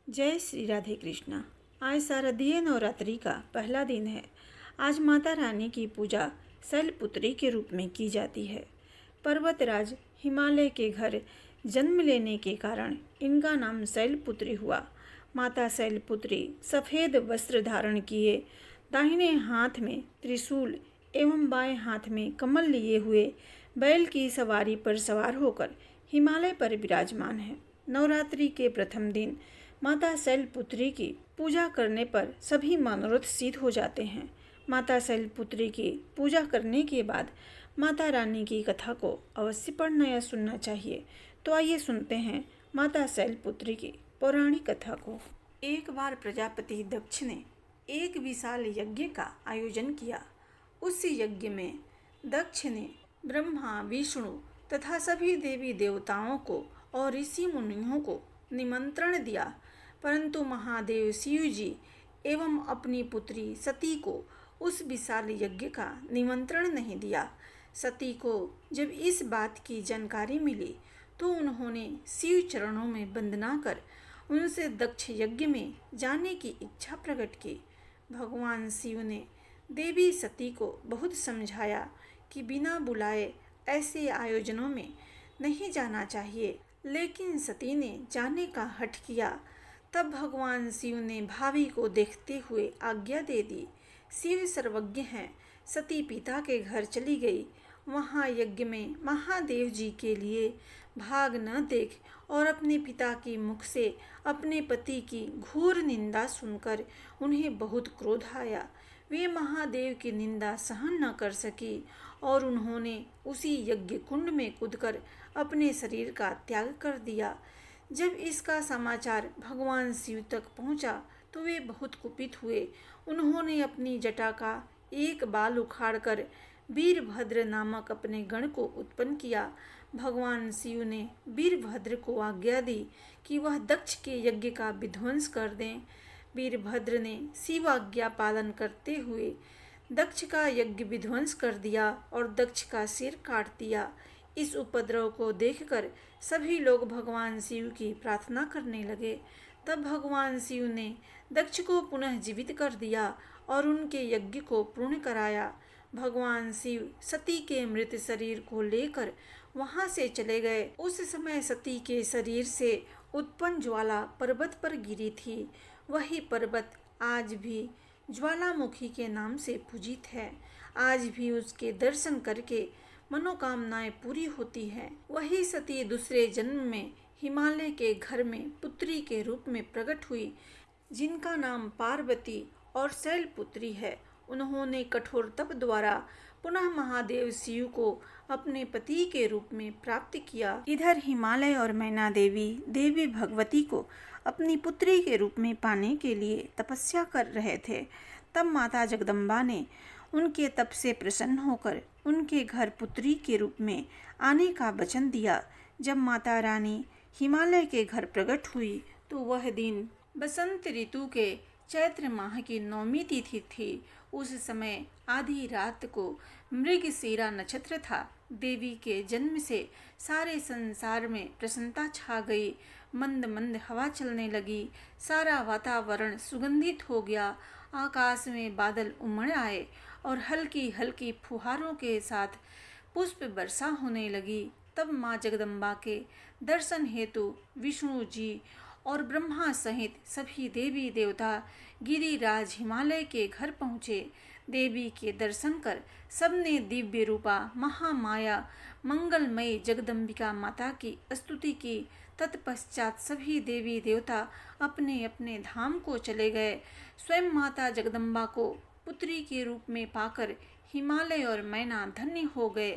जय श्री राधे कृष्णा। आज शारदीय नवरात्रि का पहला दिन है। आज माता रानी की पूजा शैलपुत्री के रूप में की जाती है। पर्वतराज हिमालय के घर जन्म लेने के कारण इनका नाम शैलपुत्री हुआ। माता शैलपुत्री सफ़ेद वस्त्र धारण किए, दाहिने हाथ में त्रिशूल एवं बाएं हाथ में कमल लिए हुए बैल की सवारी पर सवार होकर हिमालय पर विराजमान है। नवरात्रि के प्रथम दिन माता शैलपुत्री की पूजा करने पर सभी मनोरथ सिद्ध हो जाते हैं। माता शैलपुत्री की पूजा करने के बाद माता रानी की कथा को अवश्य पढ़ना या सुनना चाहिए। तो आइए सुनते हैं माता शैलपुत्री की पौराणिक कथा को। एक बार प्रजापति दक्ष ने एक विशाल यज्ञ का आयोजन किया। उस यज्ञ में दक्ष ने ब्रह्मा, विष्णु तथा सभी देवी देवताओं को और ऋषि मुनियों को निमंत्रण दिया, परंतु महादेव शिव जी एवं अपनी पुत्री सती को उस विशाल यज्ञ का निमंत्रण नहीं दिया। सती को जब इस बात की जानकारी मिली तो उन्होंने शिव चरणों में वंदना कर उनसे दक्ष यज्ञ में जाने की इच्छा प्रकट की। भगवान शिव ने देवी सती को बहुत समझाया कि बिना बुलाए ऐसे आयोजनों में नहीं जाना चाहिए, लेकिन सती ने जाने का हठ किया। तब भगवान शिव ने भावी को देखते हुए आज्ञा दे दी। शिव सर्वज्ञ हैं। सती पिता के घर चली गई। वहाँ यज्ञ में महादेव जी के लिए भाग न देख और अपने पिता के मुख से अपने पति की घोर निंदा सुनकर उन्हें बहुत क्रोध आया। वे महादेव की निंदा सहन न कर सकी और उन्होंने उसी यज्ञ कुंड में कूदकर अपने शरीर का त्याग कर दिया। जब इसका समाचार भगवान शिव तक पहुंचा तो वे बहुत कुपित हुए। उन्होंने अपनी जटा का एक बाल उखाड़कर वीरभद्र नामक अपने गण को उत्पन्न किया। भगवान शिव ने वीरभद्र को आज्ञा दी कि वह दक्ष के यज्ञ का विध्वंस कर दें। वीरभद्र ने शिव आज्ञा पालन करते हुए दक्ष का यज्ञ विध्वंस कर दिया और दक्ष का सिर काट दिया। इस उपद्रव को देखकर सभी लोग भगवान शिव की प्रार्थना करने लगे। तब भगवान शिव ने दक्ष को पुनः जीवित कर दिया और उनके यज्ञ को पूर्ण कराया। भगवान शिव सती के मृत शरीर को लेकर वहां से चले गए। उस समय सती के शरीर से उत्पन्न ज्वाला पर्वत पर गिरी थी। वही पर्वत आज भी ज्वालामुखी के नाम से पूजित है। आज भी उसके दर्शन करके मनोकामनाएं पूरी होती है। वही सती दूसरे जन्म में हिमालय के घर में पुत्री के रूप में प्रकट हुई, जिनका नाम पार्वती और शैलपुत्री है। उन्होंने कठोर तप द्वारा पुनः महादेव शिव को अपने पति के रूप में प्राप्त किया। इधर हिमालय और मैना देवी देवी भगवती को अपनी पुत्री के रूप में पाने के लिए तपस्या कर रहे थे। तब माता जगदम्बा ने उनके तप से प्रसन्न होकर उनके घर पुत्री के रूप में आने का वचन दिया। जब माता रानी हिमालय के घर प्रकट हुई तो वह दिन बसंत ऋतु के चैत्र माह की 9वीं तिथि थी। उस समय आधी रात को मृगशिरा नक्षत्र था। देवी के जन्म से सारे संसार में प्रसन्नता छा गई। मंद मंद हवा चलने लगी। सारा वातावरण सुगंधित हो गया। आकाश में बादल उमड़ आए और हल्की हल्की फुहारों के साथ पुष्प वर्षा होने लगी। तब माँ जगदम्बा के दर्शन हेतु विष्णु जी और ब्रह्मा सहित सभी देवी देवता गिरिराज हिमालय के घर पहुँचे। देवी के दर्शन कर सबने दिव्य रूपा महामाया मंगलमयी जगदम्बिका माता की स्तुति की। तत्पश्चात सभी देवी देवता अपने अपने धाम को चले गए। स्वयं माता जगदम्बा को पुत्री के रूप में पाकर हिमालय और मैना धन्य हो गए।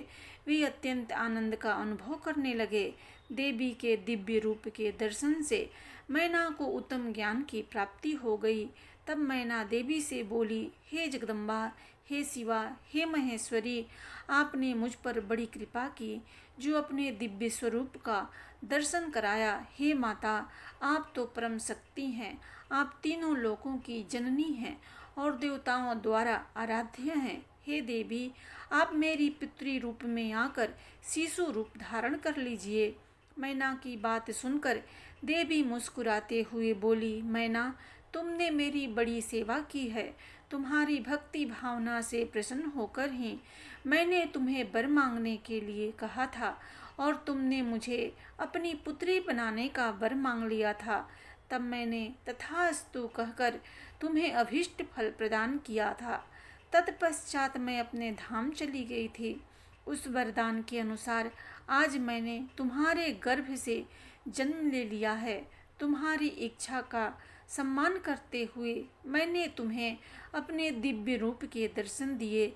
वे अत्यंत आनंद का अनुभव करने लगे। देवी के दिव्य रूप के दर्शन से मैना को उत्तम ज्ञान की प्राप्ति हो गई। तब मैना देवी से बोली, हे जगदम्बा, हे शिवा, हे महेश्वरी, आपने मुझ पर बड़ी कृपा की जो अपने दिव्य स्वरूप का दर्शन कराया। हे माता, आप तो परम शक्ति हैं। आप तीनों लोकों की जननी हैं और देवताओं द्वारा आराध्य हैं। हे देवी, आप मेरी पुत्री रूप में आकर शिशु रूप धारण कर लीजिए। मैना की बात सुनकर देवी मुस्कुराते हुए बोली, मैना, तुमने मेरी बड़ी सेवा की है। तुम्हारी भक्ति भावना से प्रसन्न होकर ही मैंने तुम्हें वर मांगने के लिए कहा था और तुमने मुझे अपनी पुत्री बनाने का वर मांग लिया था। तब मैंने तथास्तु कहकर तुम्हें अभीष्ट फल प्रदान किया था। तत्पश्चात मैं अपने धाम चली गई थी। उस वरदान के अनुसार आज मैंने तुम्हारे गर्भ से जन्म ले लिया है। तुम्हारी इच्छा का सम्मान करते हुए मैंने तुम्हें अपने दिव्य रूप के दर्शन दिए।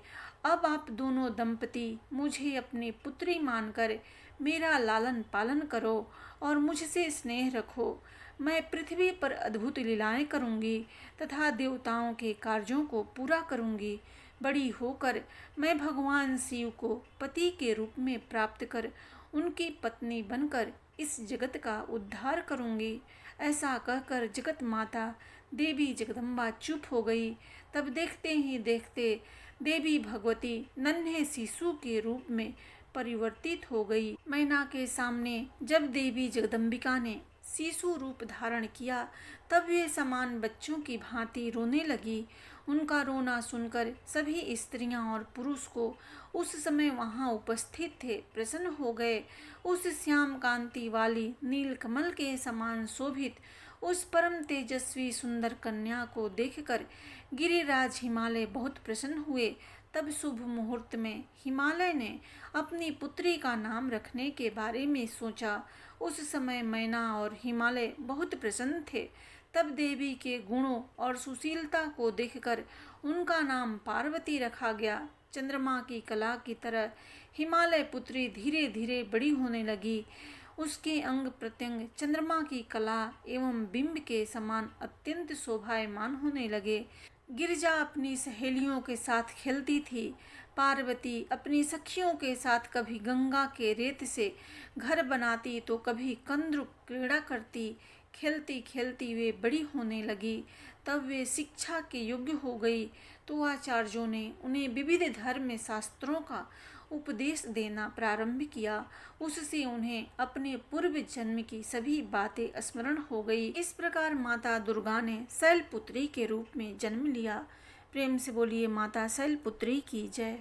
अब आप दोनों दंपति मुझे अपनी पुत्री मानकर मेरा लालन पालन करो और मुझसे स्नेह रखो। मैं पृथ्वी पर अद्भुत लीलाएं करूंगी तथा देवताओं के कार्यों को पूरा करूंगी। बड़ी होकर मैं भगवान शिव को पति के रूप में प्राप्त कर उनकी पत्नी बनकर इस जगत का उद्धार करूंगी। ऐसा कहकर जगत माता देवी जगदम्बा चुप हो गई। तब देखते ही देखते देवी भगवती नन्हे शिशु के रूप में परिवर्तित हो गई। मैना के सामने जब देवी जगदम्बिका ने शिशु रूप धारण किया तब वे समान बच्चों की भांति रोने लगी। उनका रोना सुनकर सभी स्त्रियां और पुरुष को उस समय वहां उपस्थित थे प्रसन्न हो गए। उस श्याम कांति वाली नीलकमल के समान शोभित उस परम तेजस्वी सुंदर कन्या को देखकर गिरिराज हिमालय बहुत प्रसन्न हुए। तब शुभ मुहूर्त में हिमालय ने अपनी पुत्री का नाम रखने के बारे में सोचा। उस समय मैना और हिमालय बहुत प्रसन्न थे। तब देवी के गुणों और सुशीलता को देखकर उनका नाम पार्वती रखा गया। चंद्रमा की कला की तरह हिमालय पुत्री धीरे धीरे बड़ी होने लगी। उसके अंग प्रत्यंग चंद्रमा की कला एवं बिंब के समान अत्यंत शोभायमान होने लगे। गिरिजा अपनी सहेलियों के साथ खेलती थी। पार्वती अपनी सखियों के साथ कभी गंगा के रेत से घर बनाती तो कभी कंद्र क्रीड़ा करती। खेलती खेलती वे बड़ी होने लगी। तब वे शिक्षा के योग्य हो गई तो आचार्यों ने उन्हें विविध धर्म शास्त्रों का उपदेश देना प्रारंभ किया। उससे उन्हें अपने पूर्व जन्म की सभी बातें स्मरण हो गई। इस प्रकार माता दुर्गा ने शैलपुत्री के रूप में जन्म लिया। प्रेम से बोलिए माता शैलपुत्री की जय।